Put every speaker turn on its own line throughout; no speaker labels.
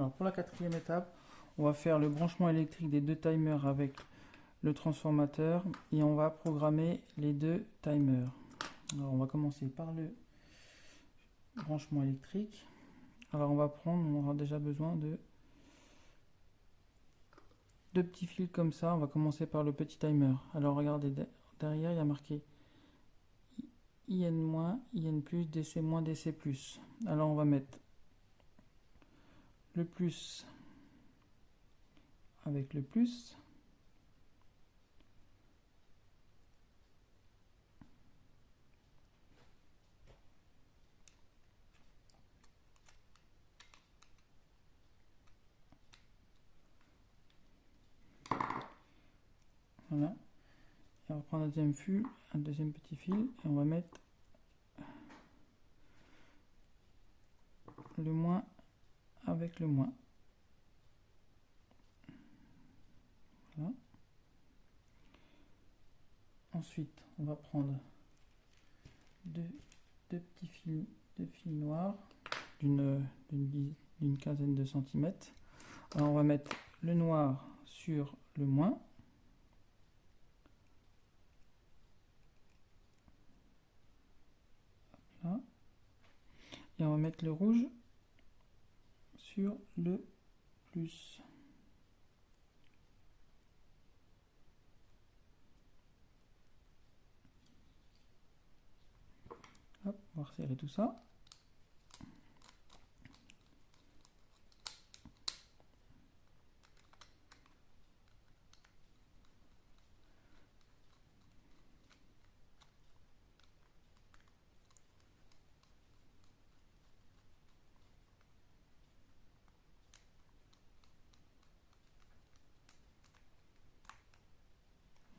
Alors pour la quatrième étape, on va faire le branchement électrique des deux timers avec le transformateur et on va programmer les deux timers. Alors on va commencer par le branchement électrique. Alors on aura déjà besoin de deux petits fils comme ça. On va commencer par le petit timer. Alors regardez, derrière il y a marqué IN-, IN+, DC-, DC+. Alors on va mettre le plus avec le plus. Voilà. Et on va prendre un deuxième fil, un deuxième petit fil, et on va mettre le moins avec le moins. Voilà. Ensuite, on va prendre deux petits fils, noirs d'une quinzaine de centimètres. Alors on va mettre le noir sur le moins. Là. Et on va mettre le rouge sur le plus. Hop, on va resserrer tout ça.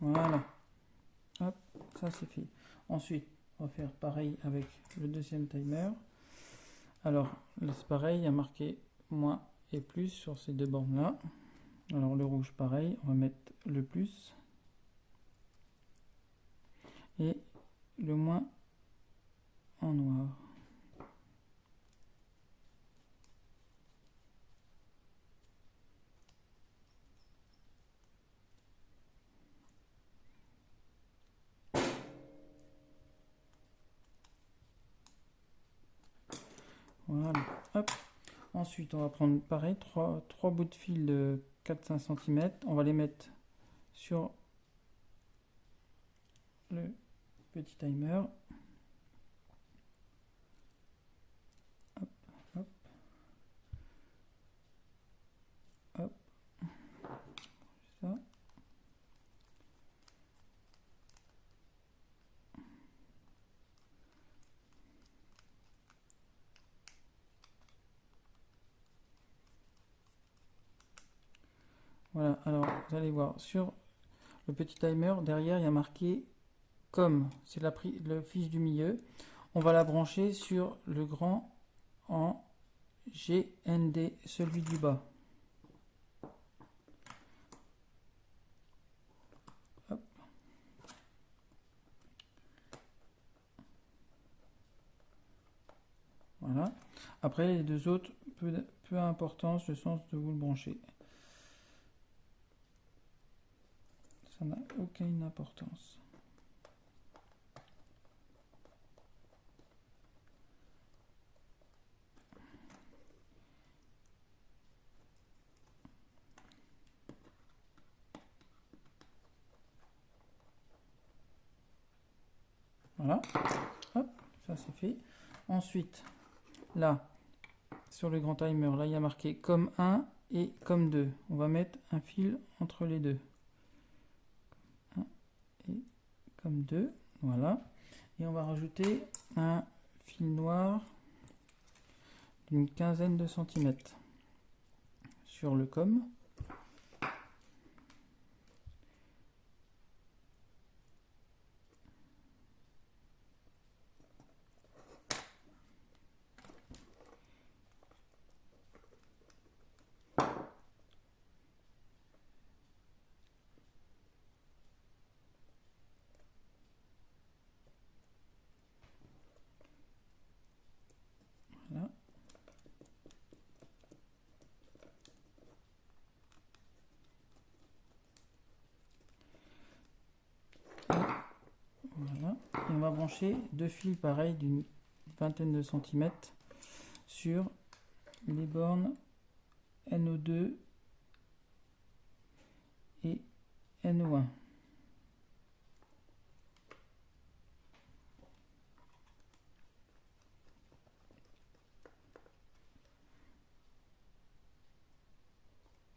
Voilà. Hop, ça c'est fait. Ensuite, on va faire pareil avec le deuxième timer. Alors, c'est pareil, il y a marqué moins et plus sur ces deux bornes-là. Alors, le rouge, pareil, on va mettre le plus. Et le moins en noir. Voilà. Hop. Ensuite, on va prendre pareil, trois bouts de fil de 4-5 cm. On va les mettre sur le petit timer. Hop, hop, hop. Ça. Voilà, alors vous allez voir sur le petit timer, derrière il y a marqué comme, c'est le fiche du milieu. On va la brancher sur le grand en GND, celui du bas. Hop. Voilà. Après les deux autres, peu importance le sens de vous le brancher. Ça n'a aucune importance. Voilà. Hop, ça c'est fait. Ensuite, là, sur le grand timer, là il y a marqué comme 1 et comme 2. On va mettre un fil entre les deux. 1 et comme 2. Voilà. Et on va rajouter un fil noir d'une quinzaine de centimètres sur le com. Voilà. Voilà. Et on va brancher deux fils pareils d'une vingtaine de centimètres sur les bornes NO2 et NO1.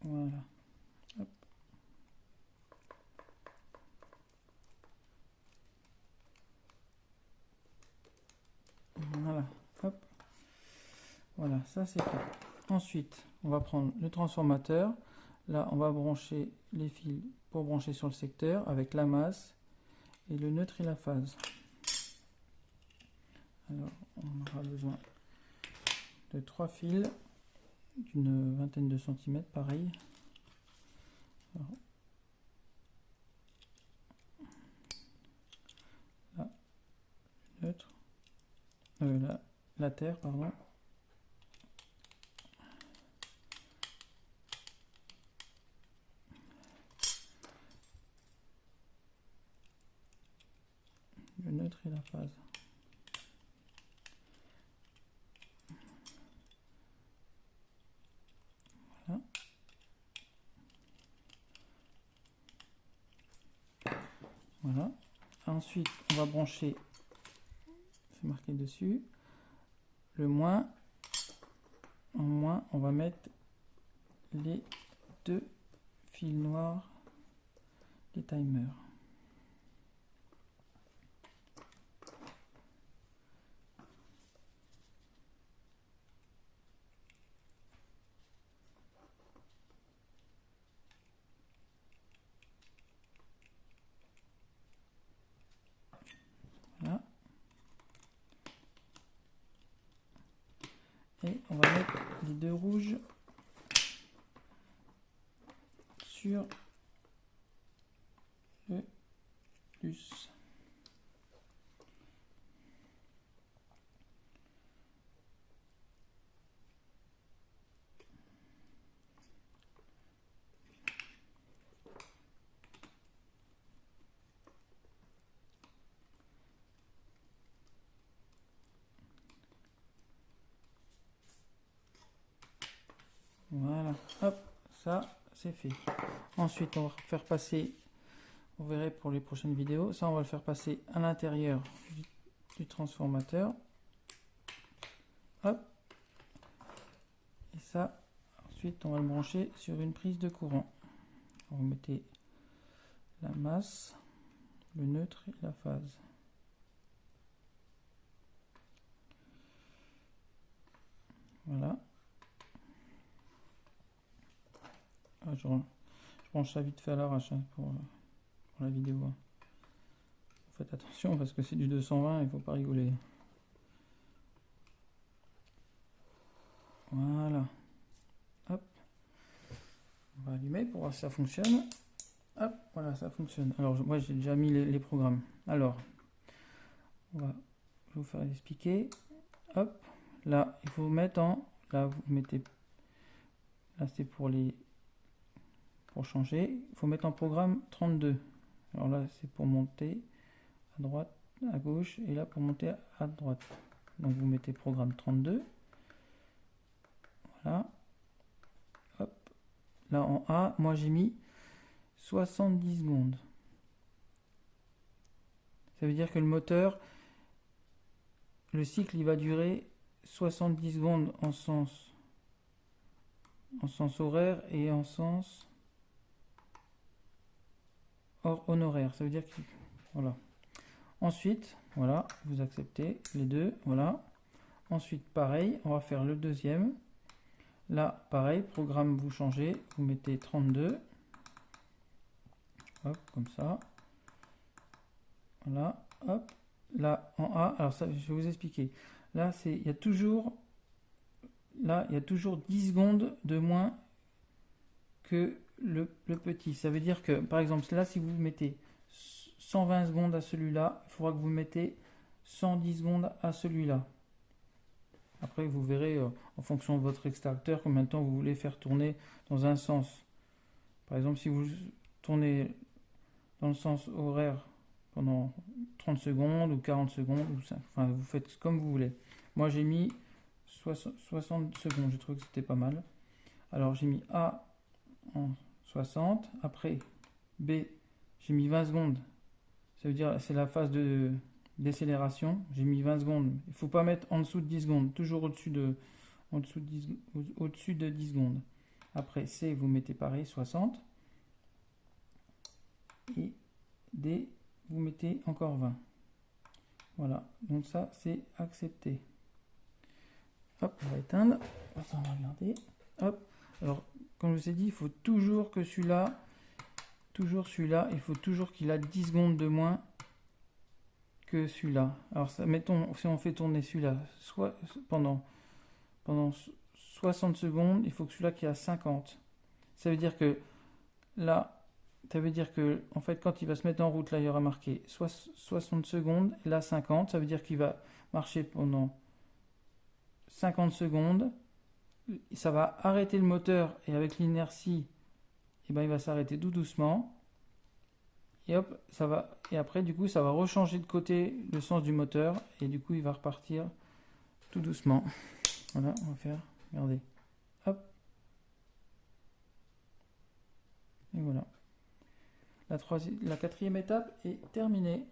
Voilà. Hop. Voilà. Hop. Voilà, ça c'est fait. Ensuite, on va prendre le transformateur. Là, on va brancher les fils pour brancher sur le secteur avec la masse et le neutre et la phase. Alors, on aura besoin de 3 fils d'une vingtaine de centimètres, pareil. Alors, là, le neutre, la terre, pardon. Le neutre et la phase. Voilà. Voilà. Ensuite, on va brancher, c'est marqué dessus, le moins. En moins, on va mettre les deux fils noirs des timers. Voilà. Et on va mettre les deux rouges sur le plus. Voilà, hop, ça c'est fait. Ensuite, on va faire passer, vous verrez pour les prochaines vidéos, ça on va le faire passer à l'intérieur du transformateur. Hop. Et ça, ensuite on va le brancher sur une prise de courant. Vous mettez la masse, le neutre et la phase. Voilà. Ah, je branche ça vite fait à l'arrache pour la vidéo. Faites attention parce que c'est du 220, il faut pas rigoler. Voilà. Hop. On va allumer pour voir si ça fonctionne. Hop, voilà, ça fonctionne. Alors, moi j'ai déjà mis les programmes. Alors, je vais vous faire expliquer. Hop, là, il faut mettre en... Là, vous mettez... Là, c'est pour changer. Il faut mettre en programme 32. Alors là, c'est pour monter à droite, à gauche, et là, pour monter à droite. Donc, vous mettez programme 32. Voilà. Hop. Là, en A, moi, j'ai mis 70 secondes. Ça veut dire que le moteur, le cycle, il va durer 70 secondes en sens horaire et en sens honoraire. Ça veut dire que voilà. Ensuite, voilà, vous acceptez les deux, voilà. Ensuite, pareil, on va faire le deuxième. Là, pareil, programme, vous changez, vous mettez 32. Hop, comme ça. Voilà, hop. Là, en A, alors ça, je vais vous expliquer. Là, il y a toujours 10 secondes de moins que le petit. Ça veut dire que, par exemple, là, si vous mettez 120 secondes à celui-là, il faudra que vous mettez 110 secondes à celui-là. Après, vous verrez, en fonction de votre extracteur, combien de temps vous voulez faire tourner dans un sens. Par exemple, si vous tournez dans le sens horaire pendant 30 secondes ou 40 secondes, ou ça. Enfin, vous faites comme vous voulez. Moi, j'ai mis 60 secondes, j'ai trouvé que c'était pas mal. Alors, j'ai mis A en 60, après B, j'ai mis 20 secondes. Ça veut dire c'est la phase de décélération. J'ai mis 20 secondes. Il ne faut pas mettre en dessous de 10 secondes, toujours au-dessus de 10 secondes. Après C, vous mettez pareil, 60. Et D, vous mettez encore 20. Voilà, donc ça c'est accepté. Hop, on va éteindre. On va regarder. Hop, alors comme je vous ai dit, il faut toujours que celui-là, il faut toujours qu'il a 10 secondes de moins que celui-là. Alors ça, mettons, si on fait tourner celui-là soit pendant 60 secondes, il faut que celui-là qui a 50. Ça veut dire que là, ça veut dire que en fait quand il va se mettre en route, là il y aura marqué 60 secondes, et là 50, ça veut dire qu'il va marcher pendant 50 secondes, ça va arrêter le moteur et avec l'inertie, et ben, il va s'arrêter tout doucement. Et hop, ça va, et après du coup ça va rechanger de côté le sens du moteur et du coup il va repartir tout doucement. Voilà, on va faire, regardez, hop, et voilà. La quatrième étape est terminée.